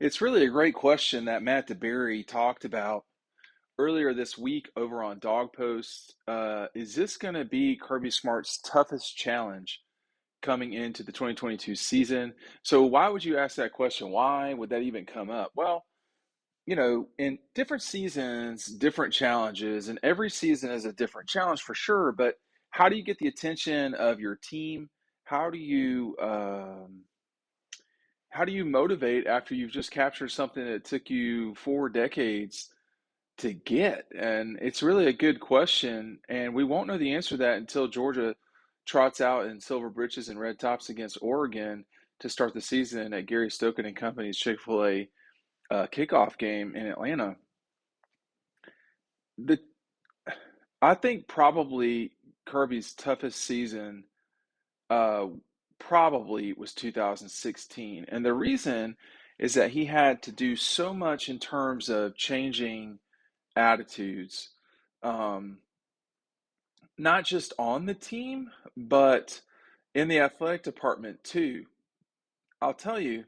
It's really a great question that Matt DeBerry talked about earlier this week over on Dog Post. Is this going to be Kirby Smart's toughest challenge coming into the 2022 season? So, why would you ask that question? Why would that even come up? Well, in different seasons, different challenges, and every season is a different challenge for sure. But how do you get the attention of your team? How do you how do you motivate after you've just captured something that took you 4 decades to get? And it's really a good question. And we won't know the answer to that until Georgia trots out in silver breeches and red tops against Oregon to start the season at Gary Stokan and Company's Chick-fil-A kickoff game in Atlanta. The I think probably Kirby's toughest season uh, probably was 2016. And the reason is that he had to do so much in terms of changing attitudes, um, not just on the team, but in the athletic department too. I'll tell you,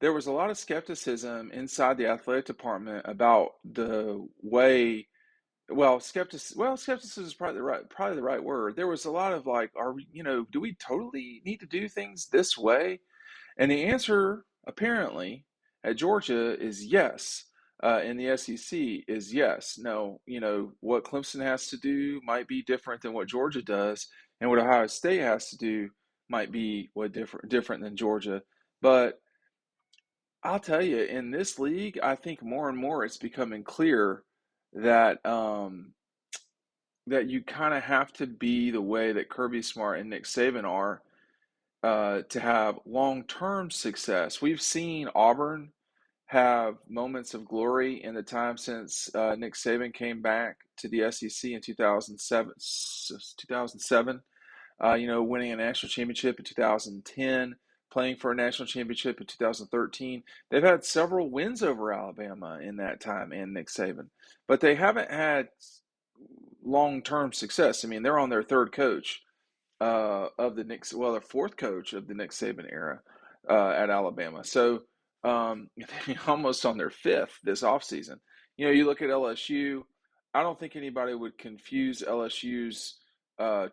there was a lot of skepticism inside the athletic department about the way. Skepticism is probably the right word. There was a lot of like, are we, do we totally need to do things this way? And the answer, apparently, at Georgia is yes. In the SEC is yes. Now, what Clemson has to do might be different than what Georgia does, and what Ohio State has to do might be what different than Georgia. But I'll tell you, in this league, I think more and more it's becoming clear that that you kind of have to be the way that Kirby Smart and Nick Saban are to have long-term success. We've seen Auburn have moments of glory in the time since Nick Saban came back to the SEC in 2007, winning a national championship in 2010, playing for a national championship in 2013. They've had several wins over Alabama in that time and Nick Saban, but they haven't had long-term success. I mean, they're on their third coach of the Nick, well, the fourth coach of the Nick Saban era at Alabama. So almost on their fifth this offseason. You look at LSU. I don't think anybody would confuse LSU's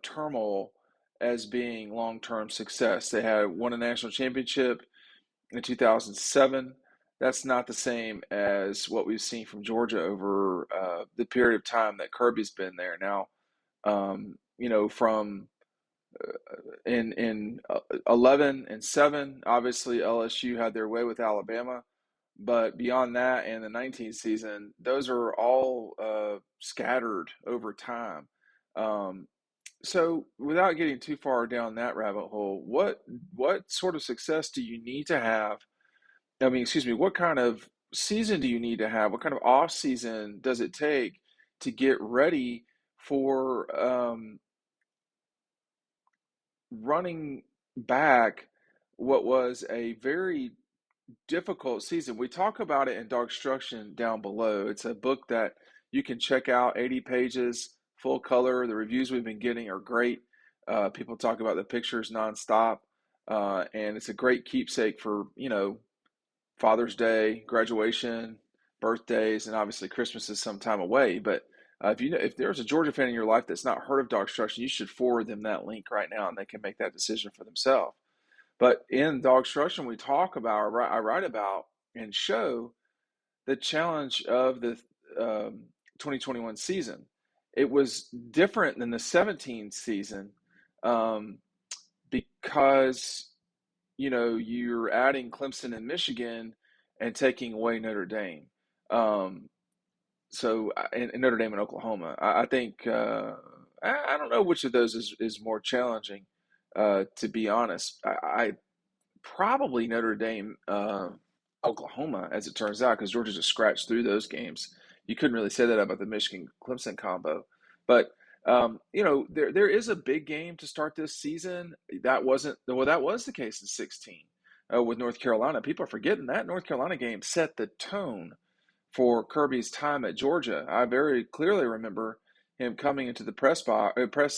turmoil as being long-term success. They had won a national championship in 2007. That's not the same as what we've seen from Georgia over the period of time that Kirby's been there. Now, from in 11 and 7, obviously LSU had their way with Alabama, but beyond that, and the 19th season, those are all scattered over time. Um, so, without getting too far down that rabbit hole, what sort of success do you need to have? I mean, excuse me, what kind of season do you need to have? What kind of off season does it take to get ready for running back what was a very difficult season? We talk about it in DAWGSTRUCTION down below. It's a book that you can check out, 80 pages, full color. The reviews we've been getting are great. People talk about the pictures nonstop, and it's a great keepsake for Father's Day, graduation, birthdays, and obviously Christmas is some time away. But if there's a Georgia fan in your life that's not heard of DAWGSTRUCTION, you should forward them that link right now, and they can make that decision for themselves. But in DAWGSTRUCTION, we talk about, I write about, and show the challenge of the 2021 season. It was different than the 17 season um, because you're adding Clemson and Michigan and taking away Notre Dame. Um, and Notre Dame and Oklahoma. I think I don't know which of those is more challenging. To be honest, I probably Notre Dame, Oklahoma, as it turns out, because Georgia just scratched through those games. You couldn't really say that about the Michigan Clemson combo, but there is a big game to start this season. That wasn't well. That was the case in 16 with North Carolina. People are forgetting that North Carolina game set the tone for Kirby's time at Georgia. I very clearly remember him coming into the press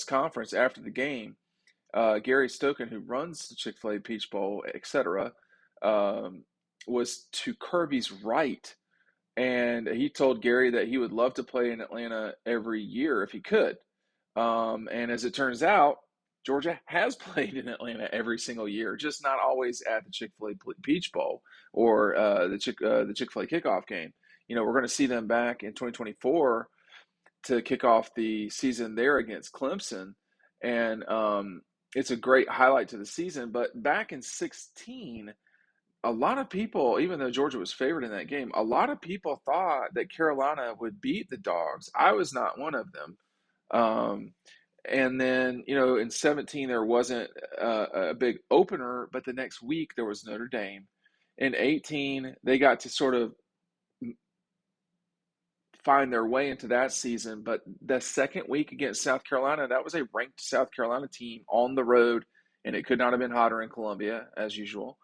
conference after the game. Gary Stokan, who runs the Chick-fil-A Peach Bowl, etc., was to Kirby's right. And he told Gary that he would love to play in Atlanta every year if he could. And as it turns out, Georgia has played in Atlanta every single year, just not always at the Chick-fil-A Peach Bowl or the Chick-fil-A kickoff game. We're going to see them back in 2024 to kick off the season there against Clemson, and it's a great highlight to the season. But back in 16, a lot of people, even though Georgia was favored in that game, a lot of people thought that Carolina would beat the Dogs. I was not one of them. Um, and then, in 17, there wasn't a big opener, but the next week there was Notre Dame. In 18, they got to sort of find their way into that season. But the second week against South Carolina, that was a ranked South Carolina team on the road, and it could not have been hotter in Columbia, as usual.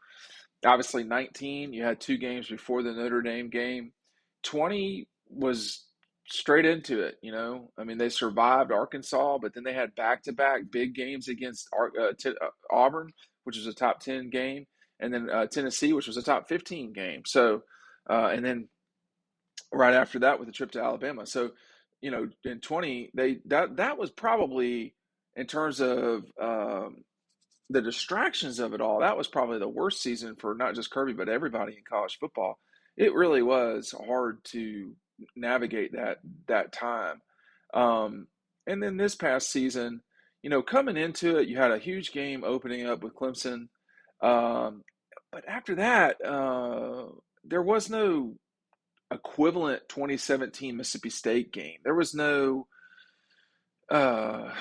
Obviously, 19, you had 2 games before the Notre Dame game. 20 was straight into it, I mean, they survived Arkansas, but then they had back-to-back big games against Auburn, which was a top 10 game, and then Tennessee, which was a top 15 game. So, and then right after that with the trip to Alabama. So, in 20, that was probably, in terms of the distractions of it all, that was probably the worst season for not just Kirby, but everybody in college football. It really was hard to navigate that time. Um, and then this past season, coming into it, you had a huge game opening up with Clemson. Um, but after that, there was no equivalent 2017 Mississippi State game. There was no uh,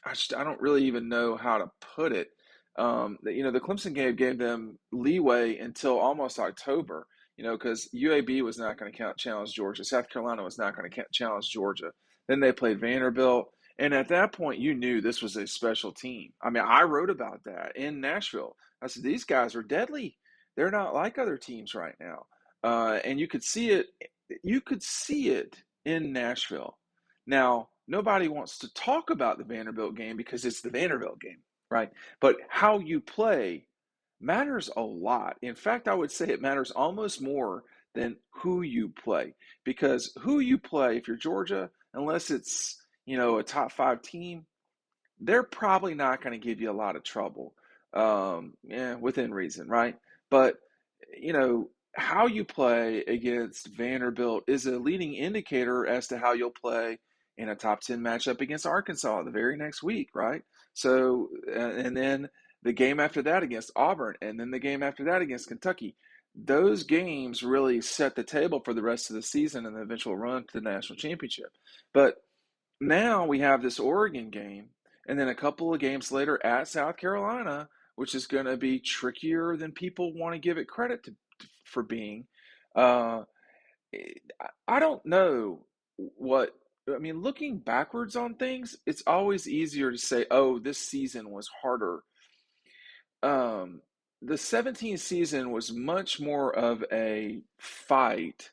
I don't really even know how to put it. The Clemson game gave them leeway until almost October, because UAB was not going to challenge Georgia. South Carolina was not going to challenge Georgia. Then they played Vanderbilt. And at that point, you knew this was a special team. I mean, I wrote about that in Nashville. I said, these guys are deadly. They're not like other teams right now. And you could see it. You could see it in Nashville. Now, nobody wants to talk about the Vanderbilt game because it's the Vanderbilt game, right? But how you play matters a lot. In fact, I would say it matters almost more than who you play, because who you play, if you're Georgia, unless it's, a top 5 team, they're probably not going to give you a lot of trouble, within reason, right? But, how you play against Vanderbilt is a leading indicator as to how you'll play in a top 10 matchup against Arkansas the very next week, right? So, and then the game after that against Auburn, and then the game after that against Kentucky. Those games really set the table for the rest of the season and the eventual run to the national championship. But now we have this Oregon game, and then a couple of games later at South Carolina, which is going to be trickier than people want to give it credit for being. Uh, I don't know what, I mean, looking backwards on things, it's always easier to say, oh, this season was harder. Um, the 17 season was much more of a fight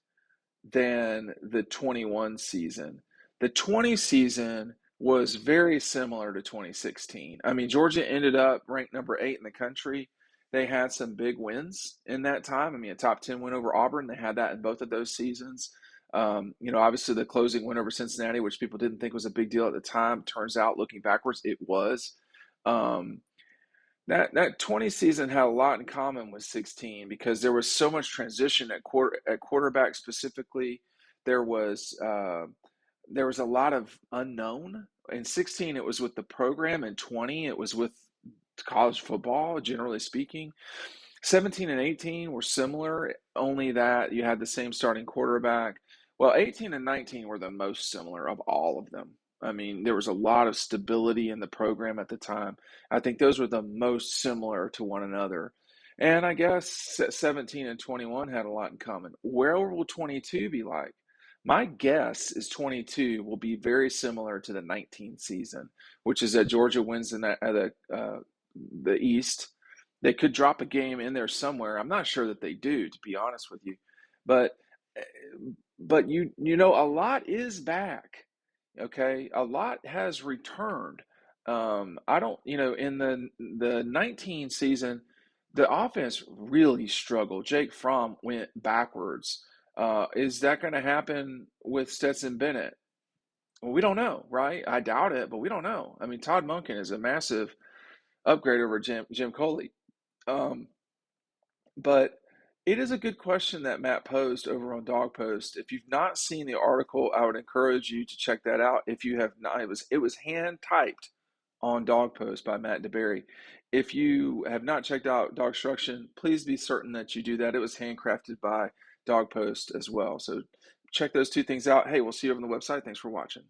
than the 21 season. The 20 season was very similar to 2016. I mean, Georgia ended up ranked number 8 in the country. They had some big wins in that time. I mean, a top 10 win over Auburn. They had that in both of those seasons. Obviously the closing win over Cincinnati, which people didn't think was a big deal at the time, turns out looking backwards, it was. Um, that 20 season had a lot in common with 16 because there was so much transition at quarterback specifically. There was there was a lot of unknown. In 16, it was with the program. In 20, it was with college football, generally speaking. 17 and 18 were similar, only that you had the same starting quarterback. Well, 18 and 19 were the most similar of all of them. I mean, there was a lot of stability in the program at the time. I think those were the most similar to one another. And I guess 17 and 21 had a lot in common. Where will 22 be like? My guess is 22 will be very similar to the 19 season, which is that Georgia wins the East. They could drop a game in there somewhere. I'm not sure that they do, to be honest with you. But a lot is back. Okay, a lot has returned. I don't, in the 19 season, The offense really struggled. Jake Fromm went backwards. Is that going to happen with Stetson Bennett? Well, we don't know, right? I doubt it, but we don't know. I mean, Todd Monken is a massive upgrade over Jim Coley. Um, but it is a good question that Matt posed over on Dog Post. If you've not seen the article, I would encourage you to check that out. If you have not, it was hand typed on Dog Post by Matt DeBerry. If you have not checked out DAWGSTRUCTION, please be certain that you do that. It was handcrafted by Dog Post as well. So check those two things out. Hey, we'll see you over on the website. Thanks for watching.